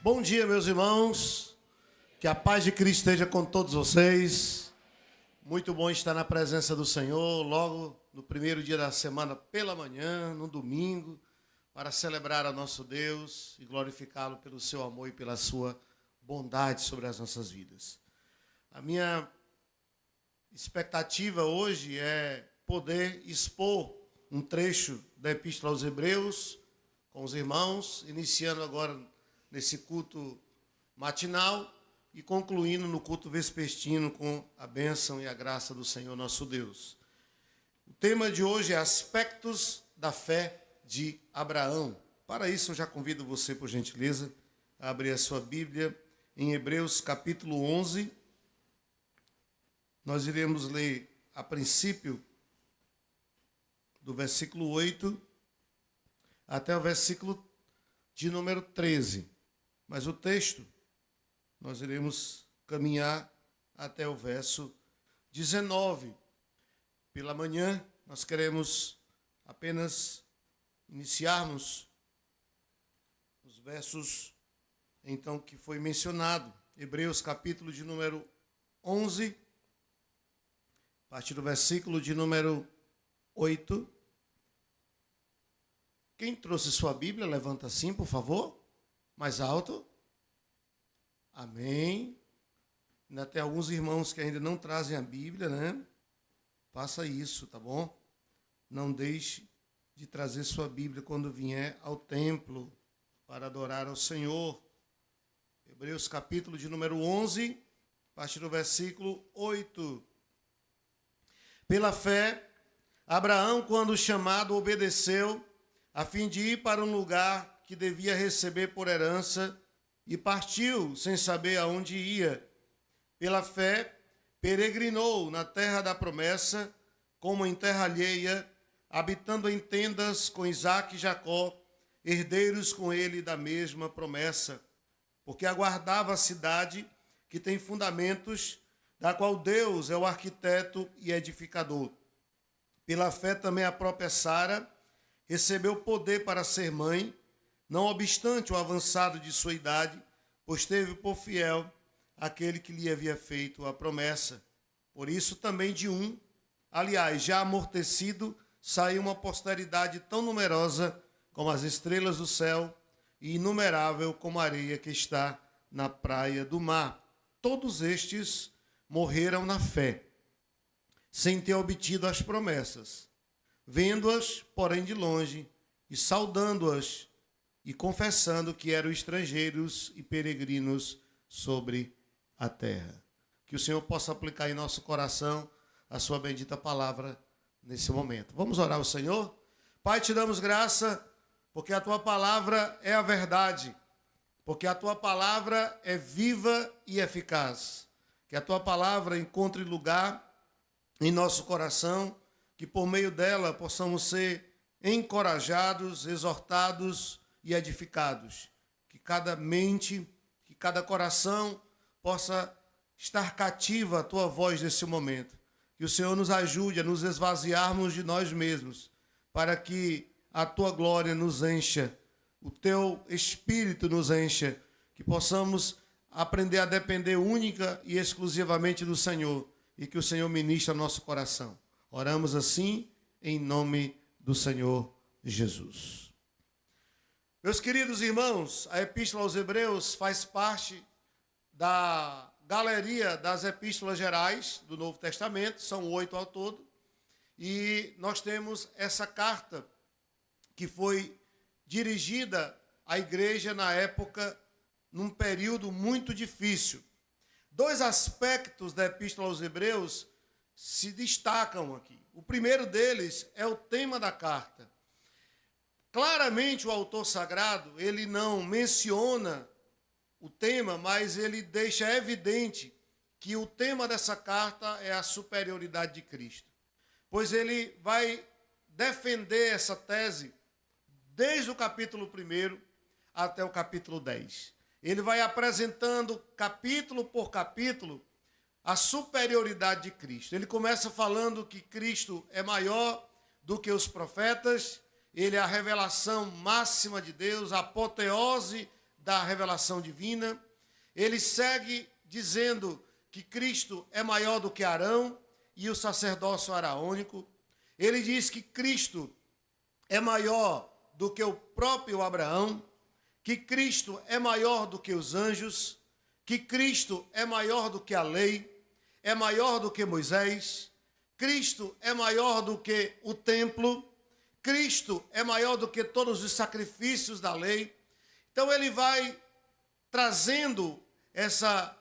Bom dia, meus irmãos. Que a paz de Cristo esteja com todos vocês. Muito bom estar na presença do Senhor, logo no primeiro dia da semana pela manhã, no domingo, para celebrar ao nosso Deus e glorificá-lo pelo seu amor e pela sua bondade sobre as nossas vidas. A minha expectativa hoje é poder expor um trecho da Epístola aos Hebreus com os irmãos, iniciando agora nesse culto matinal e concluindo no culto vespertino com a bênção e a graça do Senhor nosso Deus. O tema de hoje é aspectos da fé de Abraão. Para isso, eu já convido você, por gentileza, a abrir a sua Bíblia em Hebreus capítulo 11. Nós iremos ler a princípio do versículo 8 até o versículo de número 13. Mas o texto, nós iremos caminhar até o verso 19. Pela manhã, nós queremos apenas iniciarmos os versos, então, que foi mencionado. Hebreus, capítulo de número 11, a partir do versículo de número 8. Quem trouxe sua Bíblia, levanta assim, por favor. Mais alto. Amém. Ainda tem alguns irmãos que ainda não trazem a Bíblia, né? Faça isso, tá bom? Não deixe de trazer sua Bíblia quando vier ao templo para adorar ao Senhor. Hebreus capítulo de número 11, a partir do versículo 8. Pela fé, Abraão, quando chamado, obedeceu, a fim de ir para um lugar que devia receber por herança, e partiu sem saber aonde ia. Pela fé, peregrinou na terra da promessa, como em terra alheia, habitando em tendas com Isaque e Jacó, herdeiros com ele da mesma promessa, porque aguardava a cidade que tem fundamentos, da qual Deus é o arquiteto e edificador. Pela fé também a própria Sara recebeu poder para ser mãe, não obstante o avançado de sua idade, pois teve por fiel aquele que lhe havia feito a promessa. Por isso também de um, aliás, já amortecido, saiu uma posteridade tão numerosa como as estrelas do céu e inumerável como a areia que está na praia do mar. Todos estes morreram na fé, sem ter obtido as promessas, vendo-as, porém, de longe, e saudando-as, e confessando que eram estrangeiros e peregrinos sobre a terra. Que o Senhor possa aplicar em nosso coração a sua bendita palavra nesse momento. Vamos orar ao Senhor? Pai, te damos graça, porque a tua palavra é a verdade, porque a tua palavra é viva e eficaz. Que a tua palavra encontre lugar em nosso coração, que por meio dela possamos ser encorajados, exortados e edificados. Que cada mente, que cada coração possa estar cativa à tua voz nesse momento. Que o Senhor nos ajude a nos esvaziarmos de nós mesmos, para que a tua glória nos encha, o teu Espírito nos encha, que possamos aprender a depender única e exclusivamente do Senhor, e que o Senhor ministre ao nosso coração. Oramos assim, em nome do Senhor Jesus. Meus queridos irmãos, a Epístola aos Hebreus faz parte da galeria das Epístolas Gerais do Novo Testamento, são 8 ao todo, e nós temos essa carta que foi dirigida à igreja na época, num período muito difícil. Dois aspectos da Epístola aos Hebreus se destacam aqui. O primeiro deles é o tema da carta. Claramente o autor sagrado, ele não menciona o tema, mas ele deixa evidente que o tema dessa carta é a superioridade de Cristo. Pois ele vai defender essa tese desde o capítulo 1 até o capítulo 10. Ele vai apresentando capítulo por capítulo a superioridade de Cristo. Ele começa falando que Cristo é maior do que os profetas, ele é a revelação máxima de Deus, a apoteose da revelação divina. Ele segue dizendo que Cristo é maior do que Arão e o sacerdócio araônico. Ele diz que Cristo é maior do que o próprio Abraão, que Cristo é maior do que os anjos, que Cristo é maior do que a lei, é maior do que Moisés, Cristo é maior do que o templo, Cristo é maior do que todos os sacrifícios da lei. Então ele vai trazendo essa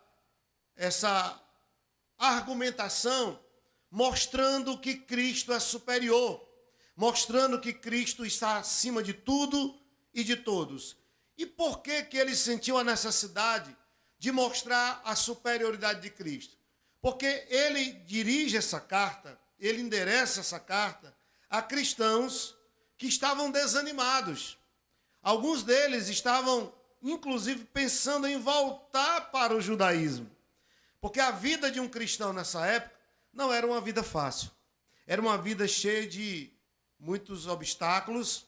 argumentação, mostrando que Cristo é superior, mostrando que Cristo está acima de tudo e de todos. E por que ele sentiu a necessidade de mostrar a superioridade de Cristo? Porque ele dirige essa carta, ele endereça essa carta a cristãos que estavam desanimados. Alguns deles estavam, inclusive, pensando em voltar para o judaísmo. Porque a vida de um cristão nessa época não era uma vida fácil. Era uma vida cheia de muitos obstáculos,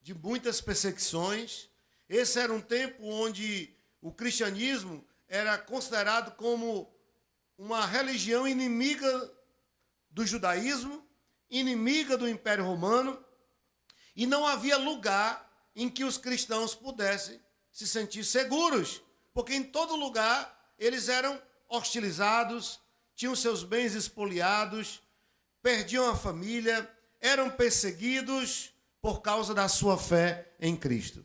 de muitas perseguições. Esse era um tempo onde o cristianismo era considerado como uma religião inimiga do judaísmo, inimiga do Império Romano, e não havia lugar em que os cristãos pudessem se sentir seguros, porque em todo lugar eles eram hostilizados, tinham seus bens expoliados, perdiam a família, eram perseguidos por causa da sua fé em Cristo.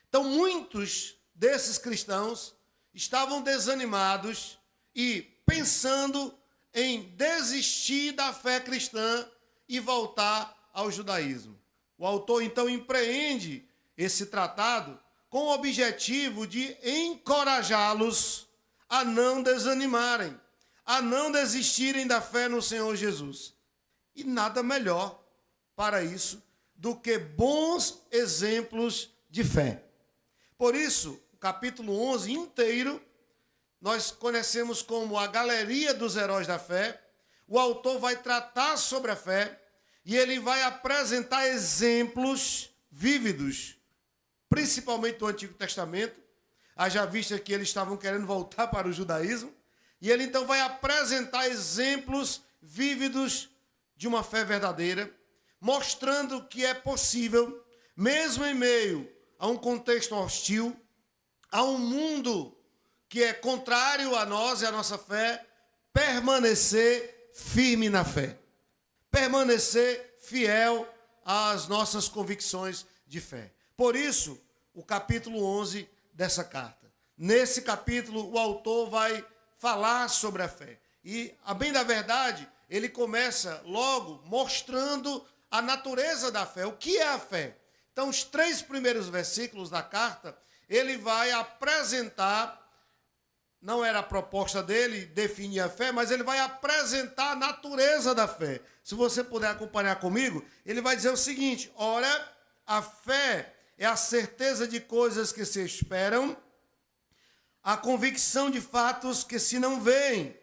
Então, muitos desses cristãos estavam desanimados e pensando em desistir da fé cristã e voltar ao judaísmo. O autor, então, empreende esse tratado com o objetivo de encorajá-los a não desanimarem, a não desistirem da fé no Senhor Jesus. E nada melhor para isso do que bons exemplos de fé. Por isso, o capítulo 11 inteiro, nós conhecemos como a galeria dos heróis da fé. O autor vai tratar sobre a fé e ele vai apresentar exemplos vívidos, principalmente do Antigo Testamento. Haja vista que eles estavam querendo voltar para o judaísmo. E ele então vai apresentar exemplos vívidos de uma fé verdadeira, mostrando que é possível, mesmo em meio a um contexto hostil, a um mundo que é contrário a nós e a nossa fé, permanecer firme na fé, permanecer fiel às nossas convicções de fé. Por isso, o capítulo 11 dessa carta. Nesse capítulo, o autor vai falar sobre a fé. E, a bem da verdade, ele começa logo mostrando a natureza da fé. O que é a fé? Então, os 3 primeiros versículos da carta, ele vai apresentar, não era a proposta dele definir a fé, mas ele vai apresentar a natureza da fé. Se você puder acompanhar comigo, ele vai dizer o seguinte: ora, a fé é a certeza de coisas que se esperam, a convicção de fatos que se não veem.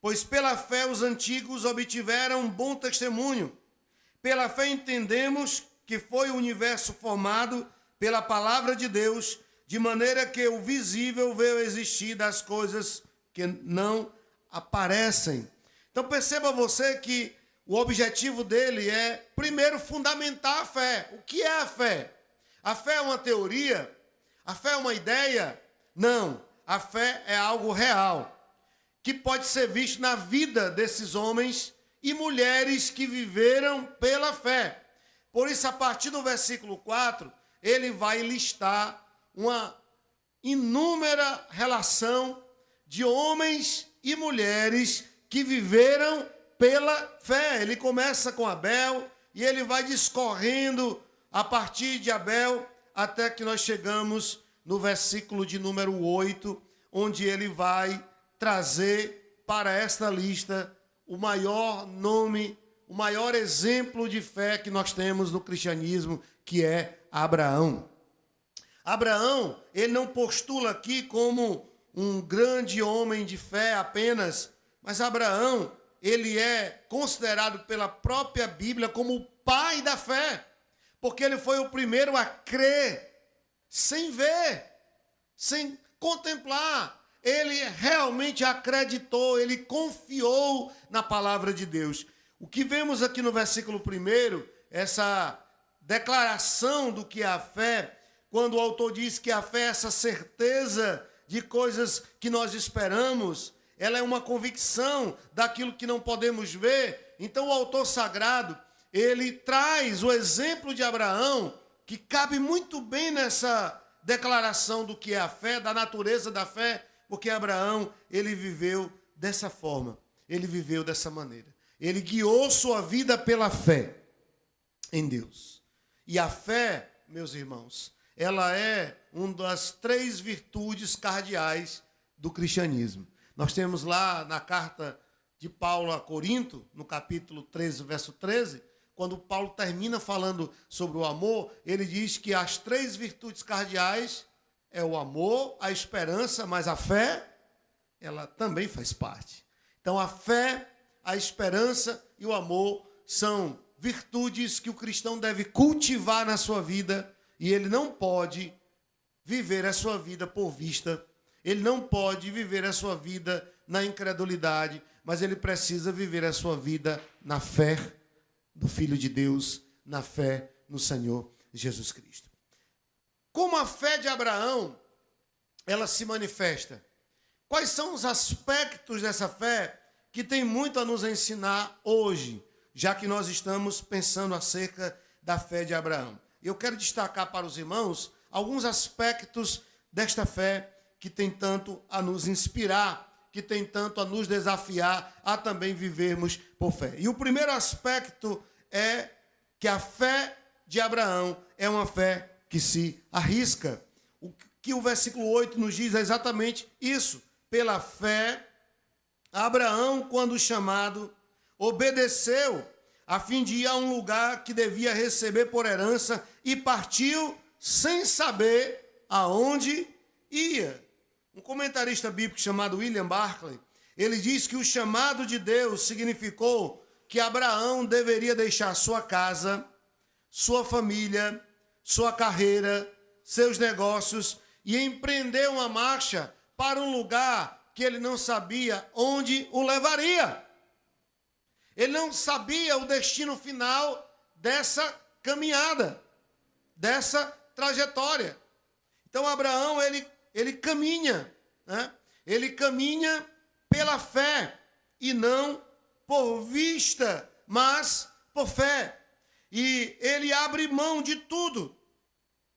Pois pela fé os antigos obtiveram um bom testemunho. Pela fé entendemos que foi o universo formado pela palavra de Deus, de maneira que o visível veio a existir das coisas que não aparecem. Então perceba você que o objetivo dele é, primeiro, fundamentar a fé. O que é a fé? A fé é uma teoria? A fé é uma ideia? Não. A fé é algo real, que pode ser visto na vida desses homens e mulheres que viveram pela fé. Por isso, a partir do versículo 4, ele vai listar uma inúmera relação de homens e mulheres que viveram pela fé. Ele começa com Abel e ele vai discorrendo a partir de Abel até que nós chegamos no versículo de número 8, onde ele vai trazer para esta lista o maior nome, o maior exemplo de fé que nós temos no cristianismo, que é Abraão. Abraão, ele não postula aqui como um grande homem de fé apenas, mas Abraão, ele é considerado pela própria Bíblia como o pai da fé, porque ele foi o primeiro a crer sem ver, sem contemplar. Ele realmente acreditou, ele confiou na palavra de Deus. O que vemos aqui no versículo 1, essa declaração do que é a fé, quando o autor diz que a fé é essa certeza de coisas que nós esperamos, ela é uma convicção daquilo que não podemos ver. Então o autor sagrado, ele traz o exemplo de Abraão, que cabe muito bem nessa declaração do que é a fé, da natureza da fé, porque Abraão, ele viveu dessa forma, ele viveu dessa maneira. Ele guiou sua vida pela fé em Deus. E a fé, meus irmãos, ela é uma das 3 virtudes cardeais do cristianismo. Nós temos lá na carta de Paulo a Corinto, no capítulo 13, verso 13, quando Paulo termina falando sobre o amor, ele diz que as 3 virtudes cardeais é o amor, a esperança, mas a fé, ela também faz parte. Então a fé, a esperança e o amor são virtudes que o cristão deve cultivar na sua vida, e ele não pode viver a sua vida por vista, ele não pode viver a sua vida na incredulidade, mas ele precisa viver a sua vida na fé do Filho de Deus, na fé no Senhor Jesus Cristo. Como a fé de Abraão, ela se manifesta? Quais são os aspectos dessa fé que tem muito a nos ensinar hoje, já que nós estamos pensando acerca da fé de Abraão? Eu quero destacar para os irmãos alguns aspectos desta fé que tem tanto a nos inspirar, que tem tanto a nos desafiar a também vivermos por fé. E o primeiro aspecto é que a fé de Abraão é uma fé que se arrisca. O que o versículo 8 nos diz é exatamente isso. Pela fé, Abraão, quando chamado, obedeceu a fim de ir a um lugar que devia receber por herança e partiu sem saber aonde ia. Um comentarista bíblico chamado William Barclay, ele diz que o chamado de Deus significou que Abraão deveria deixar sua casa, sua família, sua carreira, seus negócios e empreender uma marcha para um lugar que ele não sabia onde o levaria. Ele não sabia o destino final dessa caminhada, dessa trajetória. Então Abraão, ele caminha, né? Ele caminha pela fé e não por vista, mas por fé. E ele abre mão de tudo.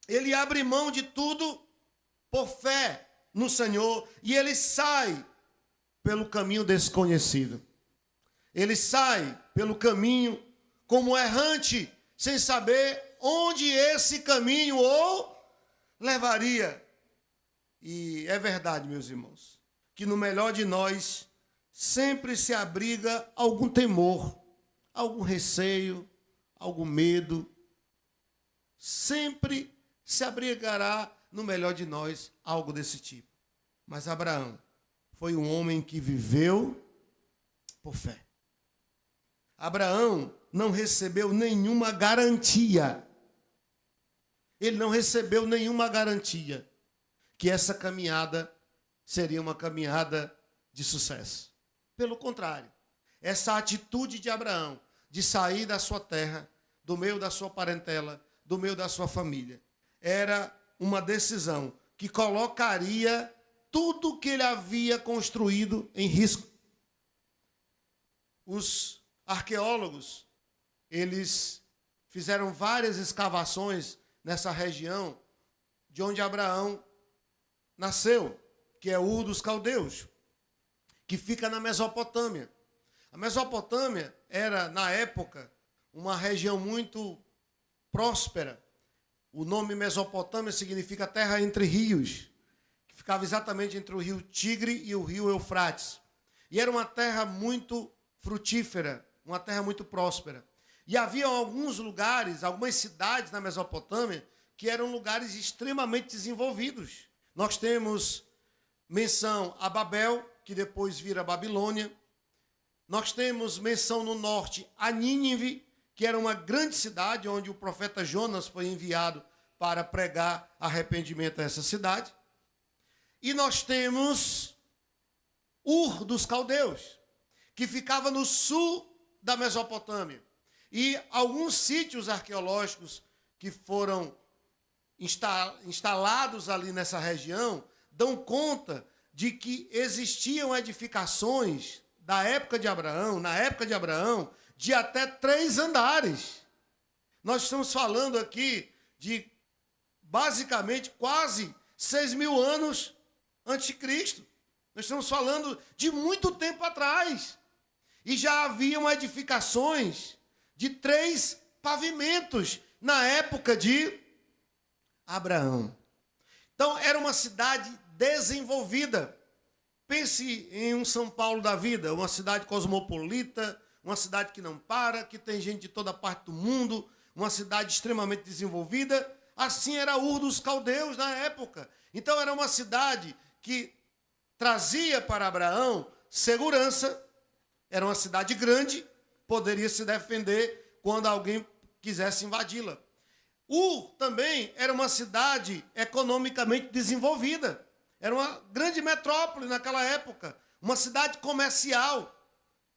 Ele abre mão de tudo por fé no Senhor e ele sai pelo caminho desconhecido. Ele sai pelo caminho como errante, sem saber onde esse caminho o levaria. E é verdade, meus irmãos, que no melhor de nós sempre se abriga algum temor, algum receio, algum medo. Sempre se abrigará no melhor de nós algo desse tipo. Mas Abraão foi um homem que viveu por fé. Abraão não recebeu nenhuma garantia. Ele não recebeu nenhuma garantia que essa caminhada seria uma caminhada de sucesso. Pelo contrário, essa atitude de Abraão de sair da sua terra, do meio da sua parentela, do meio da sua família, era uma decisão que colocaria tudo que ele havia construído em risco. Os arqueólogos, eles fizeram várias escavações nessa região de onde Abraão nasceu, que é Ur dos Caldeus, que fica na Mesopotâmia. A Mesopotâmia era, na época, uma região muito próspera. O nome Mesopotâmia significa terra entre rios, que ficava exatamente entre o rio Tigre e o rio Eufrates. E era uma terra muito frutífera, uma terra muito próspera. E havia alguns lugares, algumas cidades na Mesopotâmia, que eram lugares extremamente desenvolvidos. Nós temos menção a Babel, que depois vira Babilônia. Nós temos menção no norte a Nínive, que era uma grande cidade onde o profeta Jonas foi enviado para pregar arrependimento a essa cidade. E nós temos Ur dos Caldeus, que ficava no sul da Mesopotâmia. E alguns sítios arqueológicos que foram instalados ali nessa região dão conta de que existiam edificações da época de Abraão, na época de Abraão, de até 3 andares. Nós estamos falando aqui de, basicamente, quase 6.000 anos antes de Cristo. Nós estamos falando de muito tempo atrás. E já haviam edificações de 3 pavimentos na época de Abraão. Então, era uma cidade desenvolvida. Pense em um São Paulo da vida, uma cidade cosmopolita, uma cidade que não para, que tem gente de toda parte do mundo, uma cidade extremamente desenvolvida. Assim era Ur dos Caldeus na época. Então, era uma cidade que trazia para Abraão segurança, era uma cidade grande, poderia se defender quando alguém quisesse invadi-la. Ur também era uma cidade economicamente desenvolvida. Era uma grande metrópole naquela época, uma cidade comercial.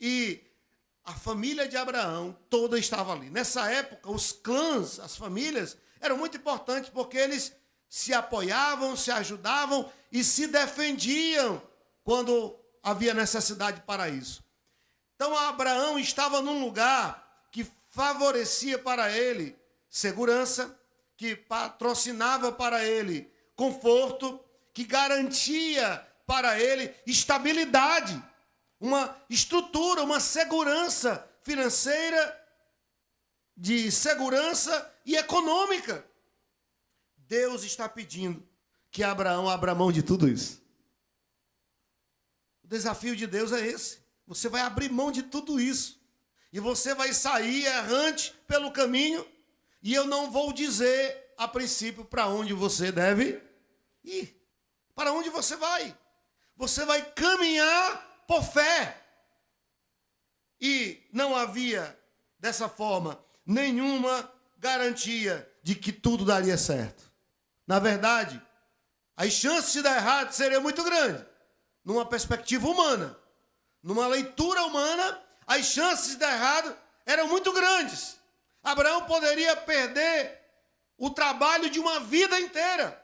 E a família de Abraão toda estava ali. Nessa época, os clãs, as famílias, eram muito importantes porque eles se apoiavam, se ajudavam e se defendiam quando havia necessidade para isso. Então, Abraão estava num lugar que favorecia para ele segurança, que patrocinava para ele conforto, que garantia para ele estabilidade, uma estrutura, uma segurança financeira, de segurança e econômica. Deus está pedindo que Abraão abra mão de tudo isso. O desafio de Deus é esse. Você vai abrir mão de tudo isso. E você vai sair errante pelo caminho. E eu não vou dizer, a princípio, para onde você deve ir. Para onde você vai? Você vai caminhar por fé. E não havia, dessa forma, nenhuma garantia de que tudo daria certo. Na verdade, as chances de dar errado seriam muito grandes. Numa perspectiva humana. Numa leitura humana, as chances de dar errado eram muito grandes. Abraão poderia perder o trabalho de uma vida inteira.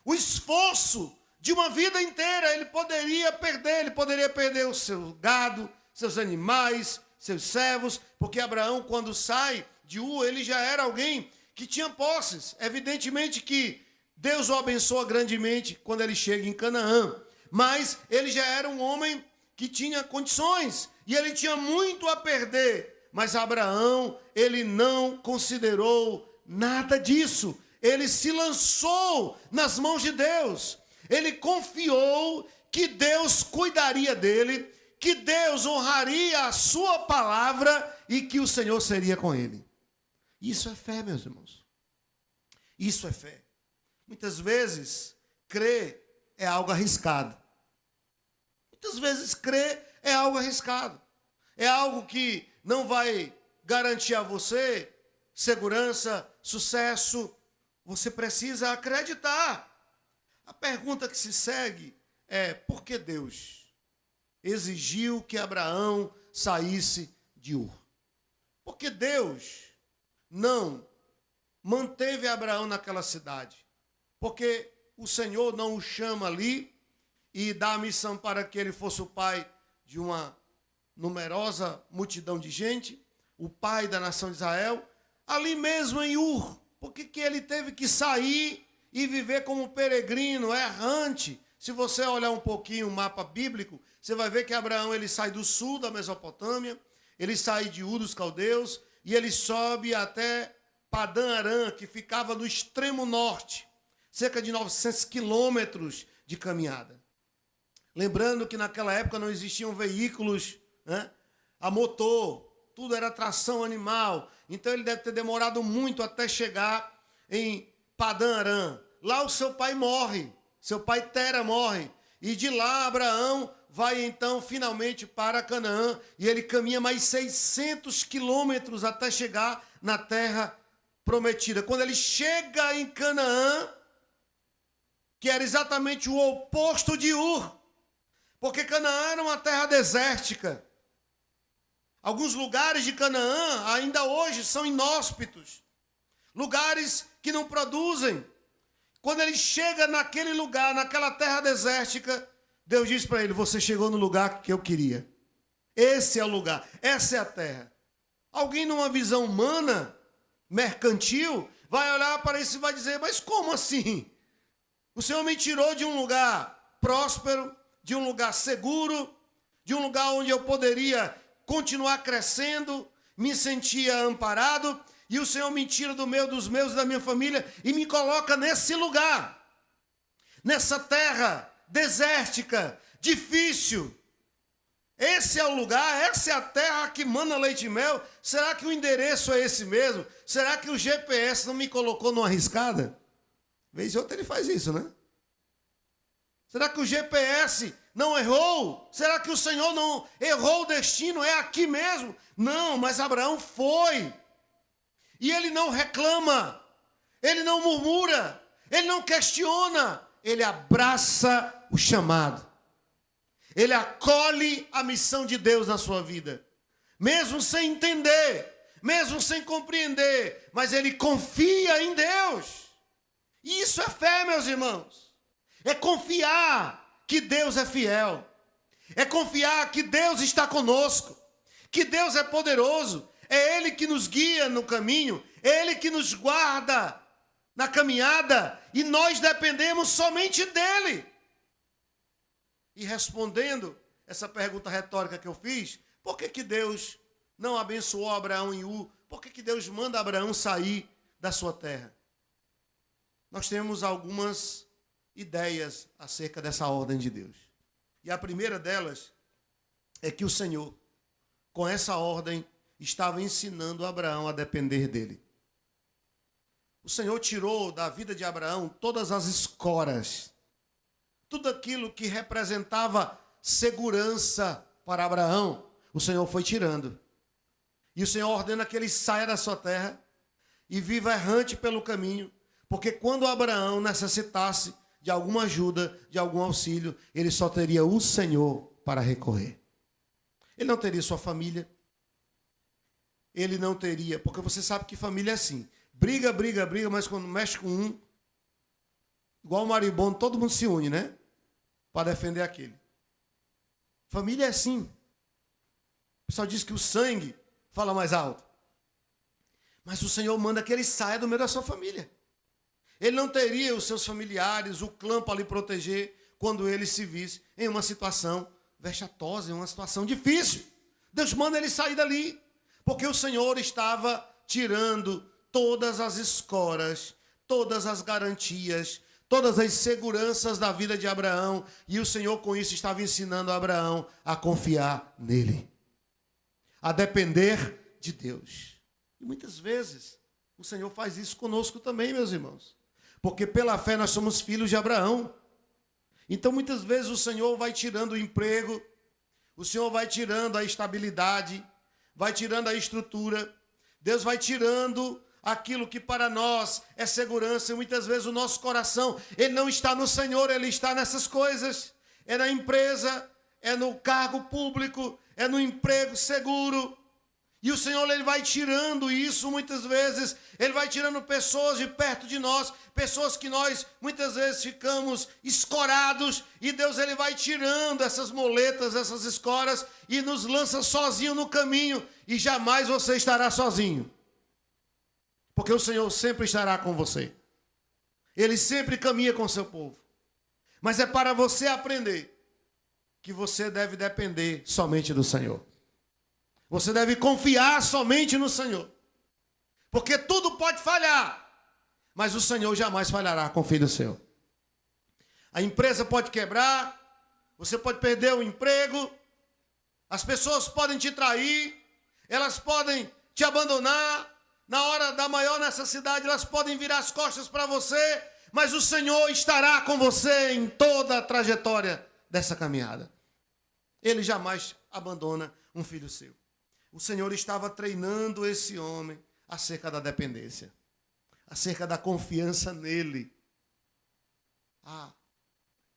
O esforço de uma vida inteira ele poderia perder o seu gado, seus animais, seus servos, porque Abraão, quando sai de Ur, ele já era alguém que tinha posses. Evidentemente que Deus o abençoa grandemente quando ele chega em Canaã, mas ele já era um homem que tinha condições, e ele tinha muito a perder, mas Abraão, ele não considerou nada disso, ele se lançou nas mãos de Deus, ele confiou que Deus cuidaria dele, que Deus honraria a sua palavra e que o Senhor seria com ele. Isso é fé, meus irmãos. Isso é fé. Muitas vezes, crer é algo arriscado. Muitas vezes, crer é algo arriscado. É algo que não vai garantir a você segurança, sucesso. Você precisa acreditar. A pergunta que se segue é: por que Deus exigiu que Abraão saísse de Ur? Porque Deus não manteve Abraão naquela cidade. Porque o Senhor não o chama ali e dá a missão para que ele fosse o pai de uma numerosa multidão de gente, o pai da nação de Israel, ali mesmo em Ur. Por que ele teve que sair e viver como peregrino, errante? Se você olhar um pouquinho o mapa bíblico, você vai ver que Abraão ele sai do sul da Mesopotâmia, ele sai de Ur dos Caldeus e ele sobe até Padã Arã, que ficava no extremo norte, cerca de 900 quilômetros de caminhada. Lembrando que naquela época não existiam veículos, né, a motor, tudo era tração animal. Então ele deve ter demorado muito até chegar em Padã Arã. Lá o seu pai morre, seu pai Tera morre. E de lá Abraão vai então finalmente para Canaã. E ele caminha mais 600 quilômetros até chegar na terra prometida. Quando ele chega em Canaã, que era exatamente o oposto de Ur, porque Canaã era uma terra desértica. Alguns lugares de Canaã ainda hoje são inóspitos, lugares que não produzem. Quando ele chega naquele lugar, naquela terra desértica, Deus diz para ele: você chegou no lugar que eu queria. Esse é o lugar, essa é a terra. Alguém numa visão humana, mercantil, vai olhar para isso e vai dizer: mas como assim? O Senhor me tirou de um lugar próspero, de um lugar seguro, de um lugar onde eu poderia continuar crescendo, me sentia amparado, e o Senhor me tira do meio dos meus e da minha família e me coloca nesse lugar, nessa terra desértica, difícil. Esse é o lugar, essa é a terra que mana leite e mel. Será que o endereço é esse mesmo? Será que o GPS não me colocou numa arriscada? Vez ou outra ele faz isso, né? Será que o GPS não errou? Será que o Senhor não errou o destino? É aqui mesmo? Não, mas Abraão foi. E ele não reclama, ele não murmura, ele não questiona, ele abraça o chamado. Ele acolhe a missão de Deus na sua vida, mesmo sem entender, mesmo sem compreender, mas ele confia em Deus. E isso é fé, meus irmãos. É confiar que Deus é fiel. É confiar que Deus está conosco, que Deus é poderoso. É Ele que nos guia no caminho, é Ele que nos guarda na caminhada, e nós dependemos somente dEle. E respondendo essa pergunta retórica que eu fiz, por que Deus não abençoou Abraão em Ur? Por que Deus manda Abraão sair da sua terra? Nós temos algumas ideias acerca dessa ordem de Deus. E a primeira delas é que o Senhor, com essa ordem, estava ensinando Abraão a depender dele. O Senhor tirou da vida de Abraão todas as escoras, tudo aquilo que representava segurança para Abraão, o Senhor foi tirando. E o Senhor ordena que ele saia da sua terra e viva errante pelo caminho, porque quando Abraão necessitasse de alguma ajuda, de algum auxílio, ele só teria o Senhor para recorrer. Ele não teria sua família, ele não teria, porque você sabe que família é assim, briga, mas quando mexe com um, igual o maribondo, todo mundo se une, né? Para defender aquele. Família é assim. O pessoal diz que o sangue fala mais alto. Mas o Senhor manda que ele saia do meio da sua família. Ele não teria os seus familiares, o clã para lhe proteger quando ele se visse em uma situação vexatosa, em uma situação difícil. Deus manda ele sair dali, porque o Senhor estava tirando todas as escoras, todas as garantias, todas as seguranças da vida de Abraão, e o Senhor com isso estava ensinando a Abraão a confiar nele, a depender de Deus. E muitas vezes o Senhor faz isso conosco também, meus irmãos, porque pela fé nós somos filhos de Abraão. Então muitas vezes o Senhor vai tirando o emprego, o Senhor vai tirando a estabilidade, vai tirando a estrutura, Deus vai tirando aquilo que para nós é segurança, e muitas vezes o nosso coração, ele não está no Senhor, ele está nessas coisas, é na empresa, é no cargo público, é no emprego seguro, e o Senhor ele vai tirando isso muitas vezes, ele vai tirando pessoas de perto de nós, pessoas que nós muitas vezes ficamos escorados, e Deus ele vai tirando essas moletas, essas escoras, e nos lança sozinho no caminho, e jamais você estará sozinho. Porque o Senhor sempre estará com você. Ele sempre caminha com o seu povo. Mas é para você aprender que você deve depender somente do Senhor. Você deve confiar somente no Senhor. Porque tudo pode falhar, mas o Senhor jamais falhará com o filho seu. A empresa pode quebrar, você pode perder o emprego, as pessoas podem te trair, elas podem te abandonar. Na hora da maior necessidade, elas podem virar as costas para você, mas o Senhor estará com você em toda a trajetória dessa caminhada. Ele jamais abandona um filho seu. O Senhor estava treinando esse homem acerca da dependência, acerca da confiança nele. a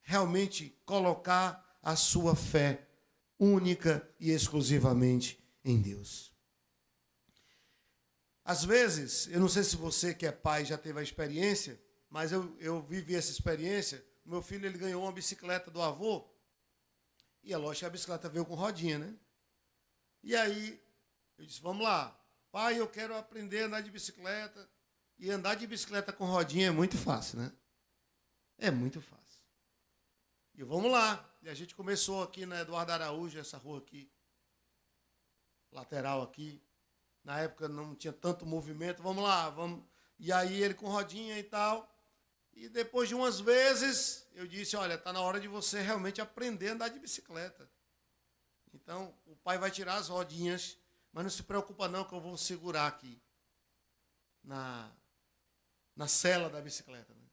realmente colocar a sua fé única e exclusivamente em Deus. Às vezes, eu não sei se você que é pai já teve a experiência, mas eu vivi essa experiência. Meu filho ele ganhou uma bicicleta do avô, e é lógico que a bicicleta veio com rodinha, né? E aí, eu disse, vamos lá, pai, eu quero aprender a andar de bicicleta. E andar de bicicleta com rodinha é muito fácil, né? É muito fácil. E vamos lá. E a gente começou aqui na Eduardo Araújo, essa rua aqui, lateral aqui. Na época não tinha tanto movimento. Vamos lá, vamos. E aí ele com rodinha e tal. E depois de umas vezes, eu disse, olha, está na hora de você realmente aprender a andar de bicicleta. Então, o pai vai tirar as rodinhas, mas não se preocupa não que eu vou segurar aqui na sela da bicicleta. Né?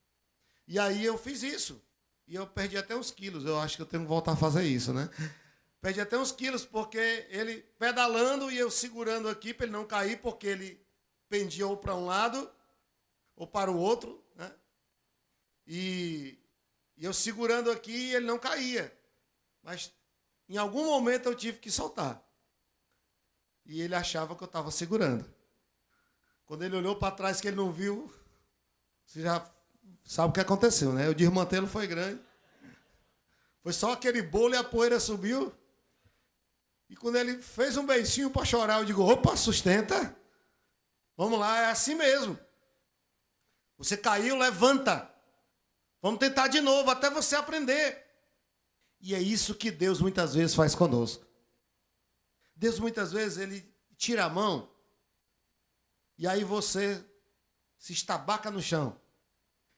E aí eu fiz isso. E eu perdi até uns quilos. Eu acho que eu tenho que voltar a fazer isso, né? Perdi até uns quilos, porque ele pedalando e eu segurando aqui para ele não cair, porque ele pendia ou para um lado ou para o outro, né? E eu segurando aqui e ele não caía. Mas em algum momento eu tive que soltar. E ele achava que eu estava segurando. Quando ele olhou para trás que ele não viu, você já sabe o que aconteceu, né? O desmantelo foi grande. Foi só aquele bolo e a poeira subiu. E quando ele fez um beicinho para chorar, eu digo, opa, sustenta. Vamos lá, é assim mesmo. Você caiu, levanta. Vamos tentar de novo, até você aprender. E é isso que Deus muitas vezes faz conosco. Deus muitas vezes, ele tira a mão. E aí você se estabaca no chão.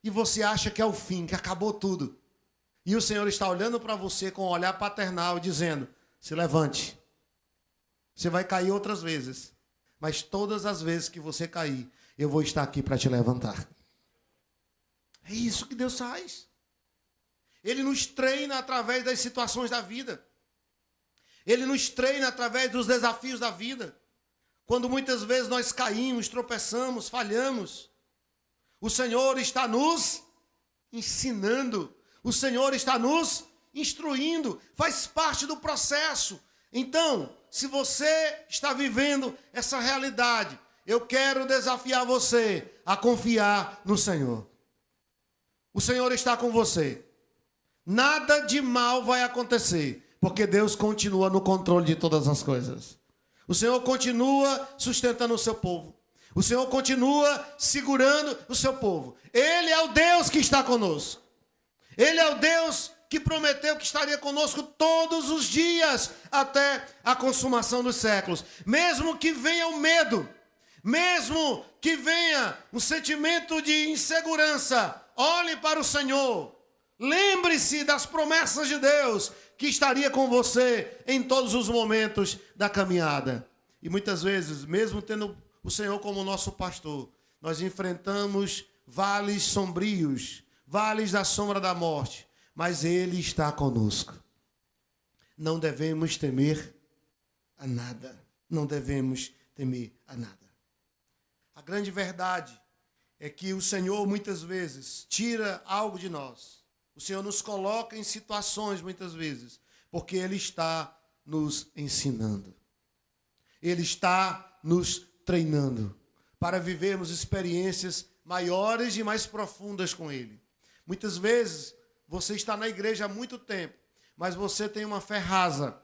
E você acha que é o fim, que acabou tudo. E o Senhor está olhando para você com um olhar paternal, dizendo, se levante. Você vai cair outras vezes. Mas todas as vezes que você cair, eu vou estar aqui para te levantar. É isso que Deus faz. Ele nos treina através das situações da vida. Ele nos treina através dos desafios da vida. Quando muitas vezes nós caímos, tropeçamos, falhamos, o Senhor está nos ensinando. O Senhor está nos instruindo. Faz parte do processo. Então, se você está vivendo essa realidade, eu quero desafiar você a confiar no Senhor. O Senhor está com você. Nada de mal vai acontecer, porque Deus continua no controle de todas as coisas. O Senhor continua sustentando o seu povo. O Senhor continua segurando o seu povo. Ele é o Deus que está conosco. Ele é o Deus que prometeu que estaria conosco todos os dias até a consumação dos séculos. Mesmo que venha o medo, mesmo que venha um sentimento de insegurança, olhe para o Senhor. Lembre-se das promessas de Deus, que estaria com você em todos os momentos da caminhada. E muitas vezes, mesmo tendo o Senhor como nosso pastor, nós enfrentamos vales sombrios, vales da sombra da morte, mas Ele está conosco. Não devemos temer a nada. Não devemos temer a nada. A grande verdade é que o Senhor muitas vezes tira algo de nós. O Senhor nos coloca em situações muitas vezes, porque Ele está nos ensinando. Ele está nos treinando para vivermos experiências maiores e mais profundas com Ele. Muitas vezes você está na igreja há muito tempo, mas você tem uma fé rasa.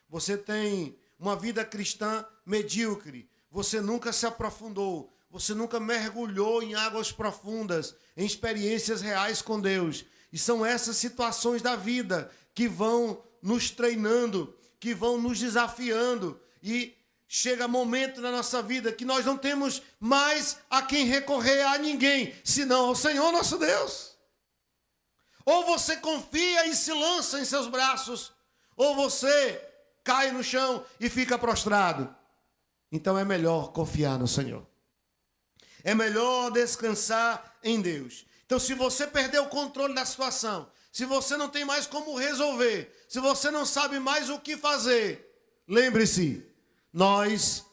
Você tem uma vida cristã medíocre. Você nunca se aprofundou. Você nunca mergulhou em águas profundas, em experiências reais com Deus. E são essas situações da vida que vão nos treinando, que vão nos desafiando. E chega momento na nossa vida que nós não temos mais a quem recorrer a ninguém, senão ao Senhor nosso Deus. Ou você confia e se lança em seus braços, ou você cai no chão e fica prostrado. Então é melhor confiar no Senhor. É melhor descansar em Deus. Então, se você perdeu o controle da situação, se você não tem mais como resolver, se você não sabe mais o que fazer, lembre-se, nós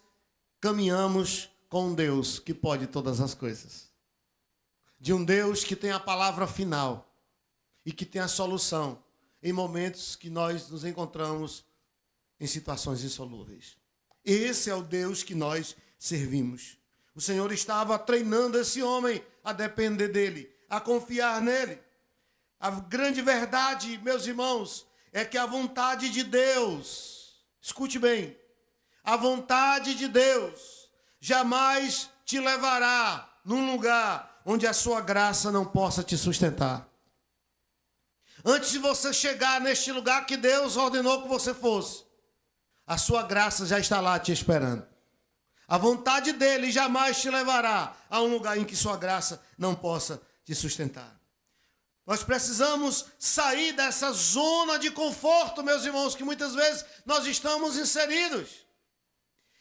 caminhamos com um Deus que pode todas as coisas. De um Deus que tem a palavra final. e que tem a solução em momentos que nós nos encontramos em situações insolúveis. Esse é o Deus que nós servimos. O Senhor estava treinando esse homem a depender dele, a confiar nele. A grande verdade, meus irmãos, é que a vontade de Deus, escute bem, a vontade de Deus jamais te levará num lugar onde a sua graça não possa te sustentar. Antes de você chegar neste lugar que Deus ordenou que você fosse, a sua graça já está lá te esperando. A vontade dele jamais te levará a um lugar em que sua graça não possa te sustentar. Nós precisamos sair dessa zona de conforto, meus irmãos, que muitas vezes nós estamos inseridos.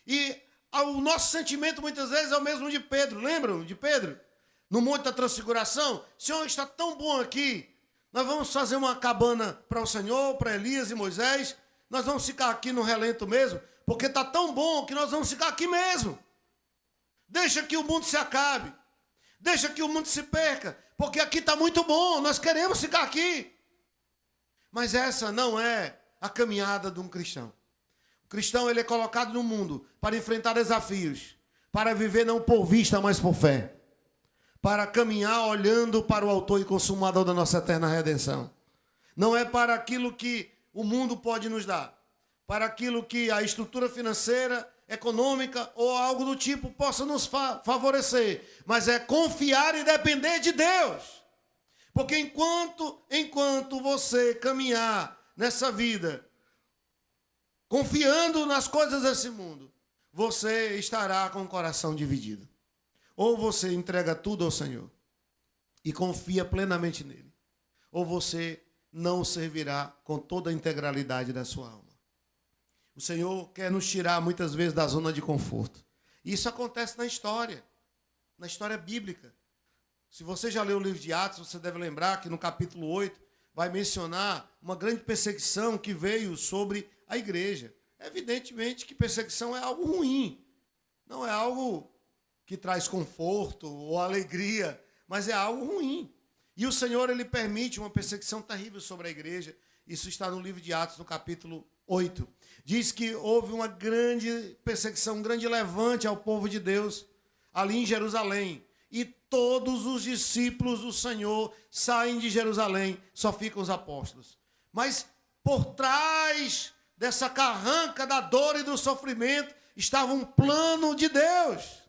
E o nosso sentimento muitas vezes é o mesmo de Pedro. Lembram de Pedro? No Monte da Transfiguração, Senhor, está tão bom aqui. Nós vamos fazer uma cabana para o Senhor, para Elias e Moisés. Nós vamos ficar aqui no relento mesmo, porque está tão bom que nós vamos ficar aqui mesmo. Deixa que o mundo se acabe. Deixa que o mundo se perca, porque aqui está muito bom, nós queremos ficar aqui. Mas essa não é a caminhada de um cristão. O cristão, ele é colocado no mundo para enfrentar desafios, para viver não por vista, mas por fé. Para caminhar olhando para o autor e consumador da nossa eterna redenção. Não é para aquilo que o mundo pode nos dar, para aquilo que a estrutura financeira, econômica ou algo do tipo possa nos favorecer, mas é confiar e depender de Deus. Porque enquanto você caminhar nessa vida, confiando nas coisas desse mundo, você estará com o coração dividido. Ou você entrega tudo ao Senhor e confia plenamente nele, ou você não o servirá com toda a integralidade da sua alma. O Senhor quer nos tirar muitas vezes da zona de conforto. Isso acontece na história bíblica. Se você já leu o livro de Atos, você deve lembrar que no capítulo 8 vai mencionar uma grande perseguição que veio sobre a igreja. Evidentemente que perseguição é algo ruim, não é algo que traz conforto ou alegria, mas é algo ruim. E o Senhor, ele permite uma perseguição terrível sobre a igreja. Isso está no livro de Atos, no capítulo 8. Diz que houve uma grande perseguição, um grande levante ao povo de Deus, ali em Jerusalém. E todos os discípulos do Senhor saem de Jerusalém, só ficam os apóstolos. Mas por trás dessa carranca da dor e do sofrimento, estava um plano de Deus.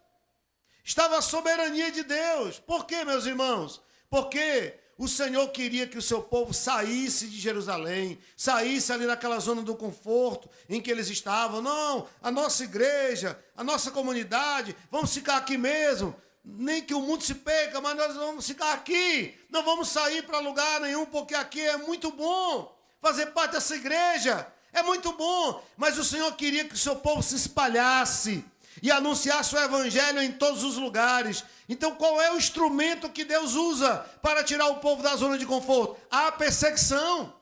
Estava a soberania de Deus. Por quê, meus irmãos? Porque o Senhor queria que o seu povo saísse de Jerusalém, saísse ali daquela zona do conforto em que eles estavam. Não, a nossa igreja, a nossa comunidade, vamos ficar aqui mesmo. Nem que o mundo se perca, mas nós vamos ficar aqui. Não vamos sair para lugar nenhum, porque aqui é muito bom. Fazer parte dessa igreja é muito bom. Mas o Senhor queria que o seu povo se espalhasse e anunciasse o evangelho em todos os lugares. Então, qual é o instrumento que Deus usa para tirar o povo da zona de conforto? A perseguição.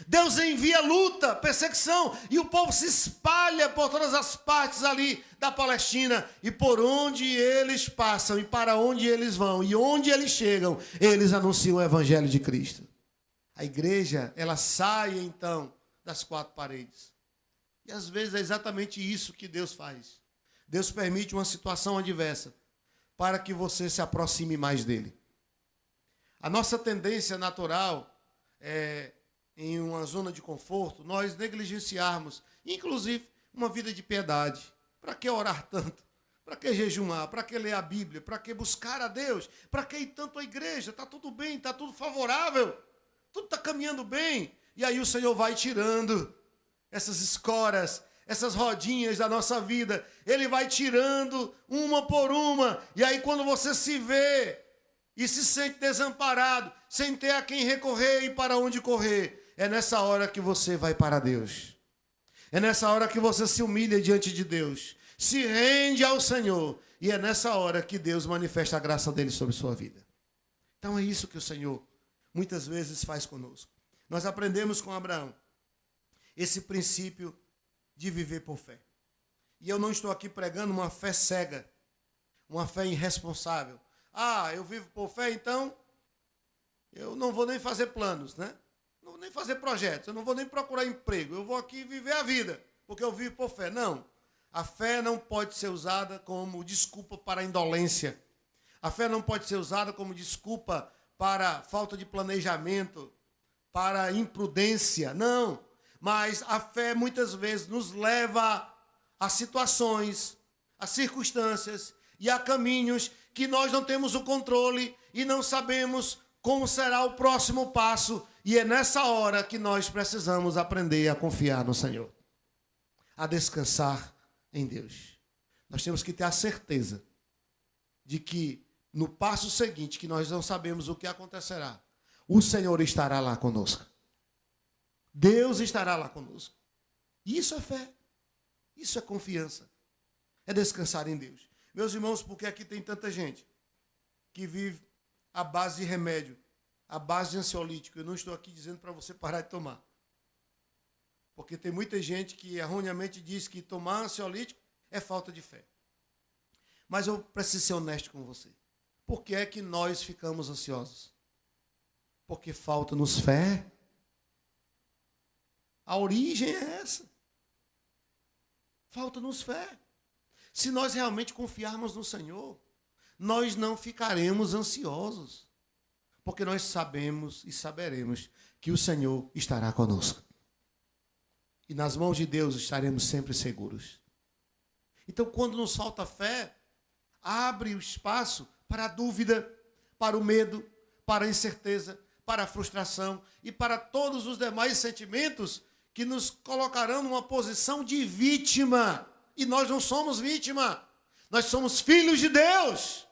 Deus envia luta, perseguição, e o povo se espalha por todas as partes ali da Palestina, e por onde eles passam, e para onde eles vão, e onde eles chegam, eles anunciam o evangelho de Cristo. A igreja, ela sai então das quatro paredes. E às vezes é exatamente isso que Deus faz. Deus permite uma situação adversa para que você se aproxime mais dele. A nossa tendência natural é, em uma zona de conforto, nós negligenciarmos, inclusive, uma vida de piedade. Para que orar tanto? Para que jejumar? Para que ler a Bíblia? Para que buscar a Deus? Para que ir tanto à igreja? Está tudo bem, está tudo favorável, tudo está caminhando bem. E aí o Senhor vai tirando essas escoras, essas rodinhas da nossa vida. Ele vai tirando uma por uma. E aí quando você se vê e se sente desamparado, sem ter a quem recorrer e para onde correr, é nessa hora que você vai para Deus. É nessa hora que você se humilha diante de Deus, se rende ao Senhor, e é nessa hora que Deus manifesta a graça dele sobre sua vida. Então é isso que o Senhor muitas vezes faz conosco. Nós aprendemos com Abraão esse princípio de viver por fé. E eu não estou aqui pregando uma fé cega, uma fé irresponsável. Ah, eu vivo por fé, então Eu não vou nem fazer planos, né? Não vou nem fazer projetos, eu não vou nem procurar emprego. Eu vou aqui viver a vida, porque eu vivo por fé. Não. A fé não pode ser usada como desculpa para a indolência. A fé não pode ser usada como desculpa para falta de planejamento, para imprudência. Não. Mas a fé muitas vezes nos leva a situações, a circunstâncias e a caminhos que nós não temos o controle e não sabemos como será o próximo passo. E é nessa hora que nós precisamos aprender a confiar no Senhor, a descansar em Deus. Nós temos que ter a certeza de que no passo seguinte, que nós não sabemos o que acontecerá, o Senhor estará lá conosco. Deus estará lá conosco. Isso é fé. Isso é confiança. É descansar em Deus. Meus irmãos, por que aqui tem tanta gente que vive à base de remédio, à base de ansiolítico? Eu não estou aqui dizendo para você parar de tomar. Porque tem muita gente que erroneamente diz que tomar ansiolítico é falta de fé. Mas eu preciso ser honesto com você. Por que é que nós ficamos ansiosos? Porque falta-nos fé. A origem é essa. Falta-nos fé. Se nós realmente confiarmos no Senhor, nós não ficaremos ansiosos. Porque nós sabemos e saberemos que o Senhor estará conosco. E nas mãos de Deus estaremos sempre seguros. Então, quando nos falta fé, abre o espaço para a dúvida, para o medo, para a incerteza, para a frustração e para todos os demais sentimentos que nos colocarão numa posição de vítima. E nós não somos vítima. Nós somos filhos de Deus.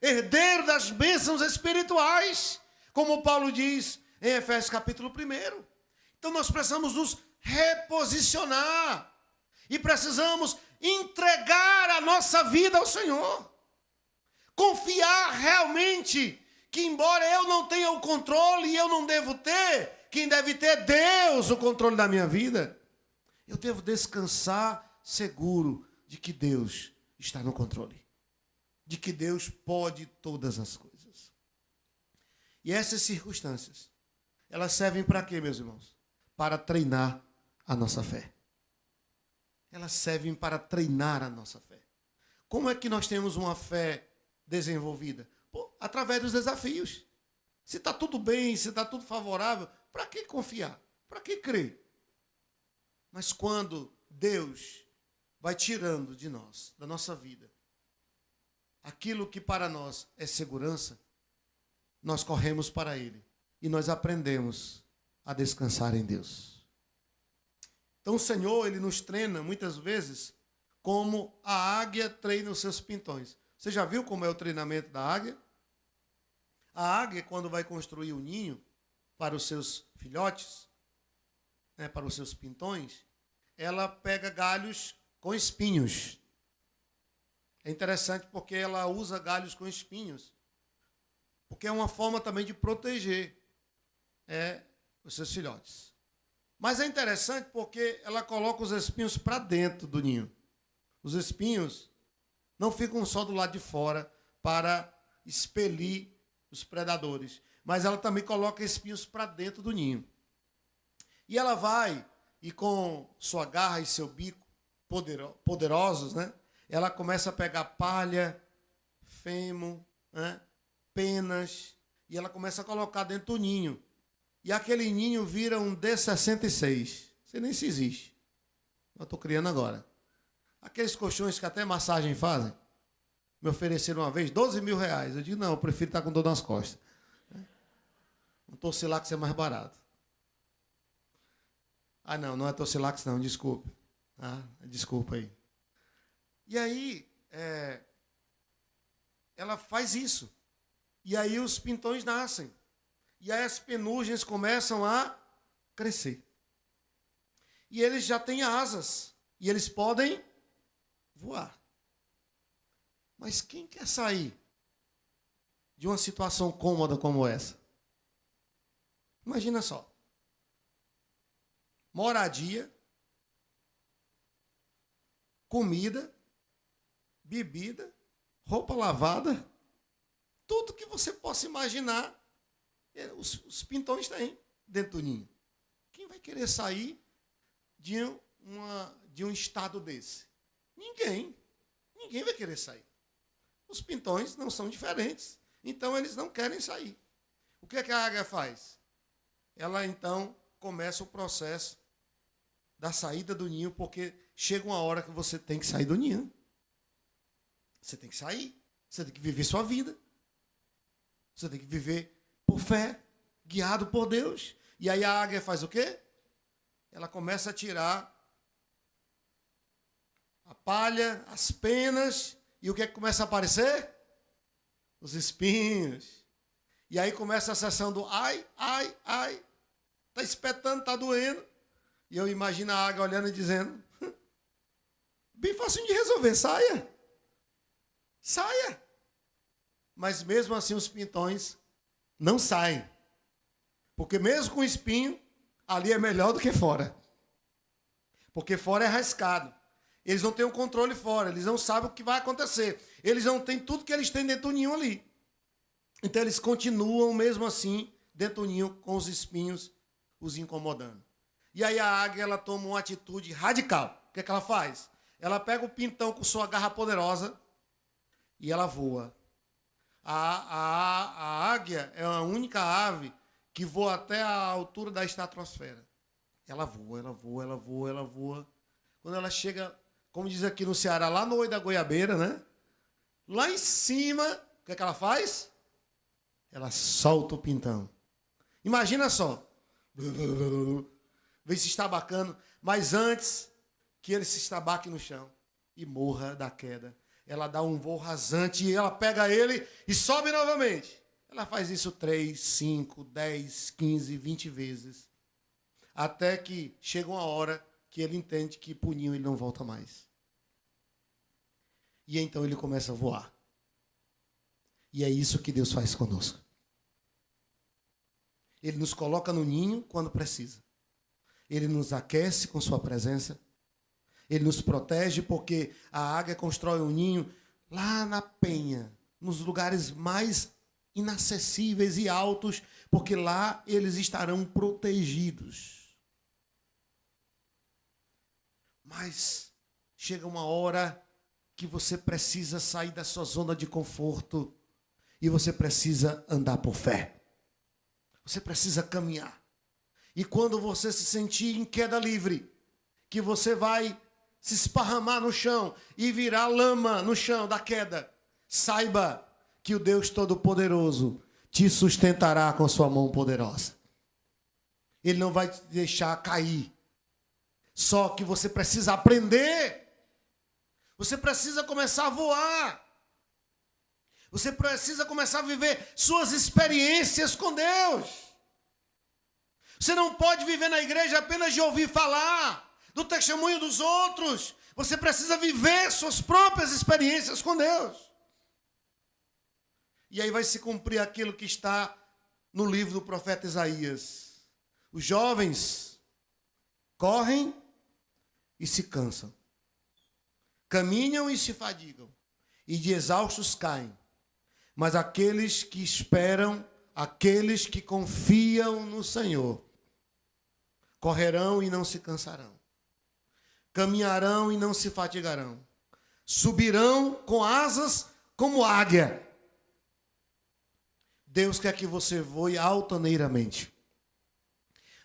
Herdeiros das bênçãos espirituais, como Paulo diz em Efésios capítulo 1. Então nós precisamos nos reposicionar e precisamos entregar a nossa vida ao Senhor. Confiar realmente que, embora eu não tenha o controle e eu não devo ter, quem deve ter é Deus o controle da minha vida. Eu devo descansar seguro de que Deus está no controle, de que Deus pode todas as coisas. E essas circunstâncias, elas servem para quê, meus irmãos? Para treinar a nossa fé. Elas servem para treinar a nossa fé. Como é que nós temos uma fé desenvolvida? Através dos desafios. Se está tudo bem, se está tudo favorável, para que confiar? Para que crer? Mas quando Deus vai tirando de nós, da nossa vida, aquilo que para nós é segurança, nós corremos para Ele e nós aprendemos a descansar em Deus. Então o Senhor, Ele nos treina muitas vezes como a águia treina os seus pintões. Você já viu como é o treinamento da águia? A águia, quando vai construir o ninho para os seus filhotes, para os seus pintões, ela pega galhos com espinhos. É interessante porque ela usa galhos com espinhos, porque é uma forma também de proteger os seus filhotes. Mas é interessante porque ela coloca os espinhos para dentro do ninho. Os espinhos não ficam só do lado de fora para expelir os predadores, mas ela também coloca espinhos para dentro do ninho. E ela vai, e com sua garra e seu bico poderosos, ela começa a pegar palha, feno, penas, e ela começa a colocar dentro do ninho. E aquele ninho vira um D66. Sei nem se existe. Eu estou criando agora. Aqueles colchões que até massagem fazem. Me ofereceram uma vez R$12.000. Eu digo, não, eu prefiro estar com dor nas costas. Um Torcilax é mais barato. Ah, não é Torcilax não, desculpe. Desculpa aí. E aí, ela faz isso. E aí os pintões nascem. E aí as penugens começam a crescer. E eles já têm asas. E eles podem voar. Mas quem quer sair de uma situação cômoda como essa? Imagina só. Moradia, comida, bebida, roupa lavada, tudo que você possa imaginar Os pintões têm dentro do ninho. Quem vai querer sair de um estado desse? Ninguém. Ninguém vai querer sair. Os pintões não são diferentes. Então, eles não querem sair. O que é que a águia faz? Ela, então, começa o processo da saída do ninho, porque chega uma hora que você tem que sair do ninho. Você tem que sair. Você tem que viver sua vida. Você tem que viver por fé, guiado por Deus. E aí a águia faz o quê? Ela começa a tirar a palha, as penas, e o que é que começa a aparecer? Os espinhos. E aí começa a sessão do ai, ai, ai. Está espetando, está doendo. E eu imagino a águia olhando e dizendo, bem fácil de resolver, saia. Saia. Mas mesmo assim os pintões não saem. Porque mesmo com espinho, ali é melhor do que fora. Porque fora é arriscado. Eles não têm o controle fora, eles não sabem o que vai acontecer. Eles não têm tudo que eles têm dentro do ninho ali. Então eles continuam mesmo assim dentro do ninho com os espinhos os incomodando. E aí a águia ela toma uma atitude radical. O que é que ela faz? Ela pega o pintão com sua garra poderosa e ela voa. A águia é a única ave que voa até a altura da estratosfera. Ela voa, ela voa, ela voa, ela voa. Quando ela chega, como diz aqui no Ceará, lá no olho da goiabeira, né? Lá em cima, o que é que ela faz? Ela solta o pintão. Imagina só. Vem se estabacando, mas antes que ele se estabaque no chão e morra da queda, ela dá um voo rasante e ela pega ele e sobe novamente. Ela faz isso 3, 5, 10, 15, 20 vezes. Até que chega uma hora que ele entende que pro ninho ele não volta mais. E então ele começa a voar. E é isso que Deus faz conosco. Ele nos coloca no ninho quando precisa. Ele nos aquece com sua presença. Ele nos protege porque a águia constrói um ninho lá na penha, nos lugares mais inacessíveis e altos, porque lá eles estarão protegidos. Mas chega uma hora que você precisa sair da sua zona de conforto e você precisa andar por fé. Você precisa caminhar. E quando você se sentir em queda livre, que você vai se esparramar no chão e virar lama no chão da queda, saiba que o Deus Todo-Poderoso te sustentará com sua mão poderosa. Ele não vai te deixar cair. Só que você precisa aprender. Você precisa começar a voar. Você precisa começar a viver suas experiências com Deus. Você não pode viver na igreja apenas de ouvir falar do testemunho dos outros. Você precisa viver suas próprias experiências com Deus. E aí vai se cumprir aquilo que está no livro do profeta Isaías. Os jovens correm e se cansam. Caminham e se fadigam. E de exaustos caem. Mas aqueles que esperam, aqueles que confiam no Senhor, correrão e não se cansarão. Caminharão e não se fatigarão. Subirão com asas como águia. Deus quer que você voe altaneiramente.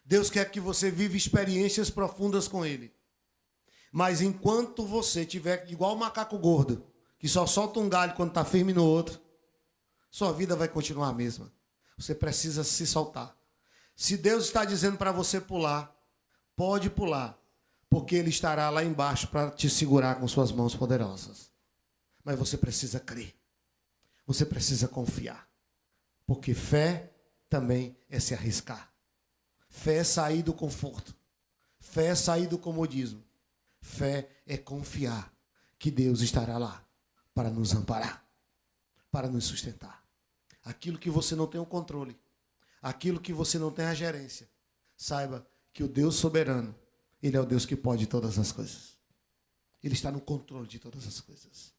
Deus quer que você viva experiências profundas com Ele. Mas enquanto você estiver igual um macaco gordo, que só solta um galho quando está firme no outro, sua vida vai continuar a mesma. Você precisa se soltar. Se Deus está dizendo para você pular, pode pular, porque Ele estará lá embaixo para te segurar com suas mãos poderosas. Mas você precisa crer. Você precisa confiar. Porque fé também é se arriscar. Fé é sair do conforto. Fé é sair do comodismo. Fé é confiar que Deus estará lá para nos amparar, para nos sustentar. Aquilo que você não tem o controle, aquilo que você não tem a gerência, saiba que o Deus soberano, Ele é o Deus que pode todas as coisas. Ele está no controle de todas as coisas.